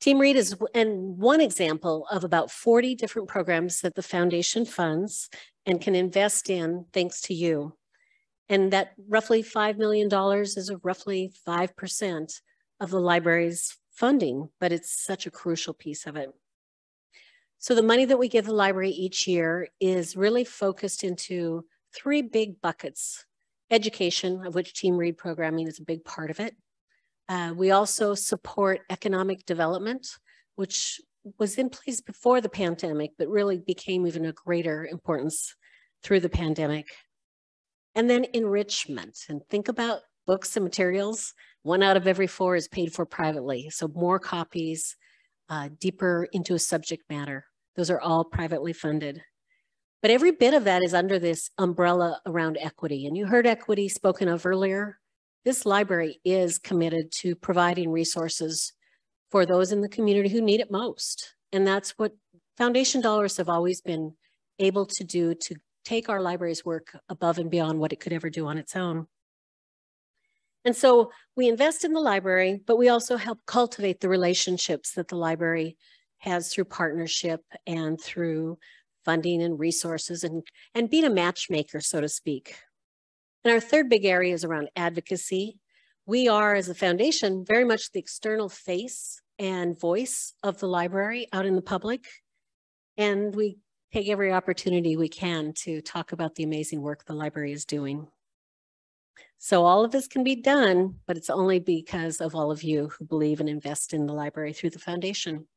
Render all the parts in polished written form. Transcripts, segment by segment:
Team Read is one example of about 40 different programs that the foundation funds and can invest in thanks to you. And that roughly $5 million is roughly 5% of the library's funding, but it's such a crucial piece of it. So the money that we give the library each year is really focused into 3 big buckets. Education, of which Team Read programming is a big part of it. We also support economic development, which was in place before the pandemic, but really became even a greater importance through the pandemic. And then enrichment, and think about books and materials. 1 out of every 4 is paid for privately. So more copies, deeper into a subject matter. Those are all privately funded. But every bit of that is under this umbrella around equity. And you heard equity spoken of earlier. This library is committed to providing resources for those in the community who need it most. And that's what foundation dollars have always been able to do, to take our library's work above and beyond what it could ever do on its own. And so we invest in the library, but we also help cultivate the relationships that the library has through partnership and through funding and resources and being a matchmaker, so to speak. And our third big area is around advocacy. We are, as a foundation, very much the external face and voice of the library out in the public. And we take every opportunity we can to talk about the amazing work the library is doing. So all of this can be done, but it's only because of all of you who believe and invest in the library through the foundation.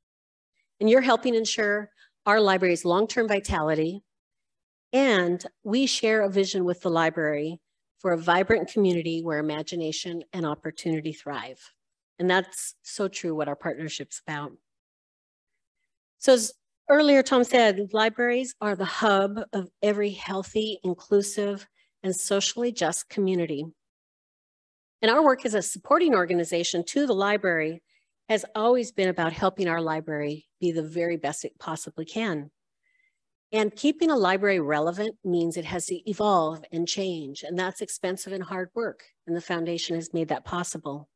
And you're helping ensure our library's long-term vitality, and we share a vision with the library for a vibrant community where imagination and opportunity thrive. And that's so true what our partnership's about. So as earlier Tom said, libraries are the hub of every healthy, inclusive, and socially just community. And our work as a supporting organization to the library has always been about helping our library be the very best it possibly can. And keeping a library relevant means it has to evolve and change, and that's expensive and hard work, and the foundation has made that possible.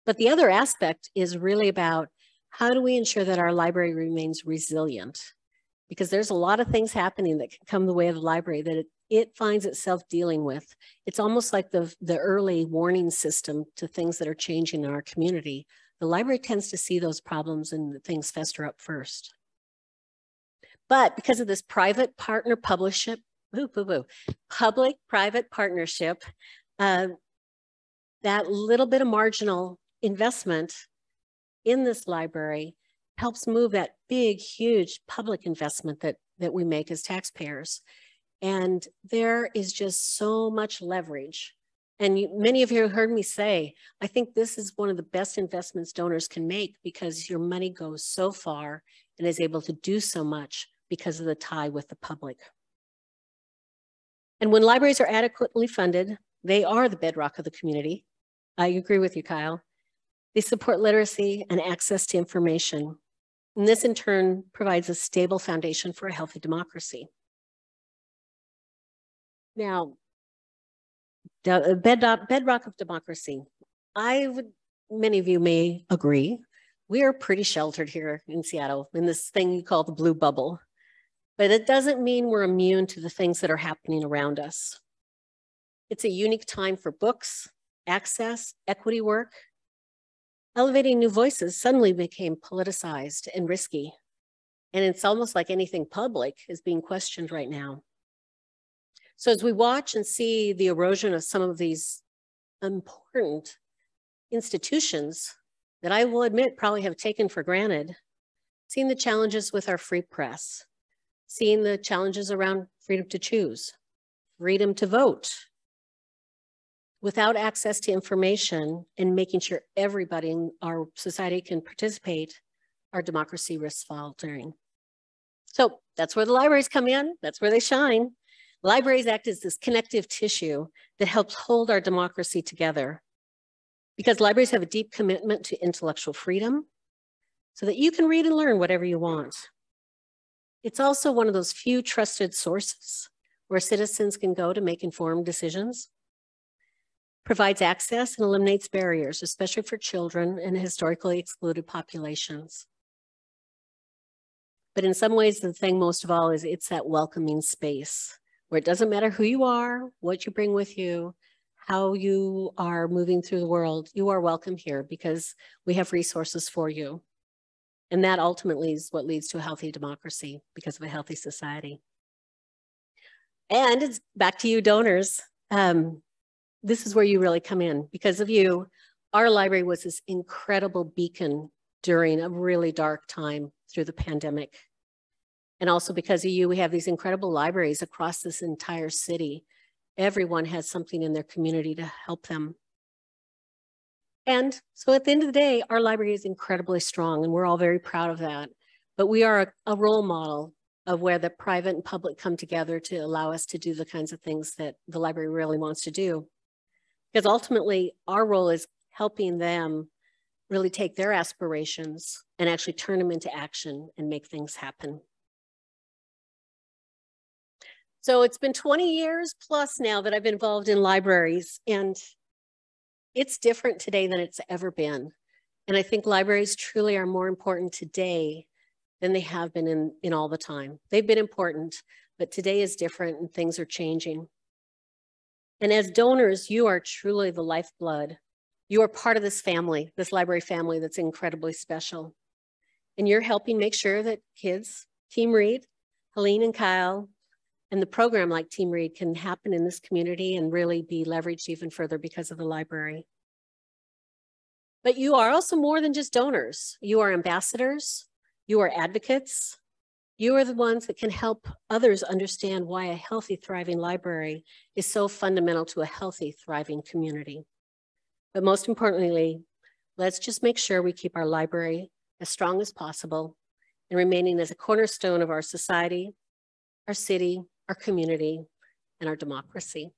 But the other aspect is really about how do we ensure that our library remains resilient? Because there's a lot of things happening that can come the way of the library that it finds itself dealing with. It's almost like the early warning system to things that are changing in our community. The library tends to see those problems and things fester up first. But because of this private partner public-private partnership, that little bit of marginal investment in this library helps move that big, huge public investment that we make as taxpayers. And there is just so much leverage. And many of you heard me say, I think this is one of the best investments donors can make because your money goes so far and is able to do so much because of the tie with the public. And when libraries are adequately funded, they are the bedrock of the community. I agree with you, Kyle. They support literacy and access to information. And this in turn provides a stable foundation for a healthy democracy. Now, the bedrock of democracy. Many of you may agree, we are pretty sheltered here in Seattle in this thing you call the blue bubble. But it doesn't mean we're immune to the things that are happening around us. It's a unique time for books, access, equity work. Elevating new voices suddenly became politicized and risky. And it's almost like anything public is being questioned right now. So as we watch and see the erosion of some of these important institutions that I will admit probably have taken for granted, seeing the challenges with our free press, seeing the challenges around freedom to choose, freedom to vote, without access to information and making sure everybody in our society can participate, our democracy risks faltering. So that's where the libraries come in, that's where they shine. Libraries act as this connective tissue that helps hold our democracy together because libraries have a deep commitment to intellectual freedom so that you can read and learn whatever you want. It's also one of those few trusted sources where citizens can go to make informed decisions. provides access and eliminates barriers, especially for children and historically excluded populations. But in some ways, the thing most of all is it's that welcoming space where it doesn't matter who you are, what you bring with you, how you are moving through the world, you are welcome here because we have resources for you. And that ultimately is what leads to a healthy democracy because of a healthy society. And it's back to you donors. This is where you really come in. Because of you, our library was this incredible beacon during a really dark time through the pandemic. And also because of you, we have these incredible libraries across this entire city. Everyone has something in their community to help them. And so at the end of the day, our library is incredibly strong and we're all very proud of that. But we are a role model of where the private and public come together to allow us to do the kinds of things that the library really wants to do. Because ultimately, our role is helping them really take their aspirations and actually turn them into action and make things happen. So it's been 20 years plus now that I've been involved in libraries, and it's different today than it's ever been. And I think libraries truly are more important today than they have been in all the time. They've been important, but today is different and things are changing. And as donors, you are truly the lifeblood. You are part of this family, this library family that's incredibly special. And you're helping make sure that kids, Team Read, Helene and Kyle, and the program like Team Read can happen in this community and really be leveraged even further because of the library. But you are also more than just donors. You are ambassadors, you are advocates, you are the ones that can help others understand why a healthy, thriving library is so fundamental to a healthy, thriving community. But most importantly, let's just make sure we keep our library as strong as possible and remaining as a cornerstone of our society, our city, our community, and our democracy.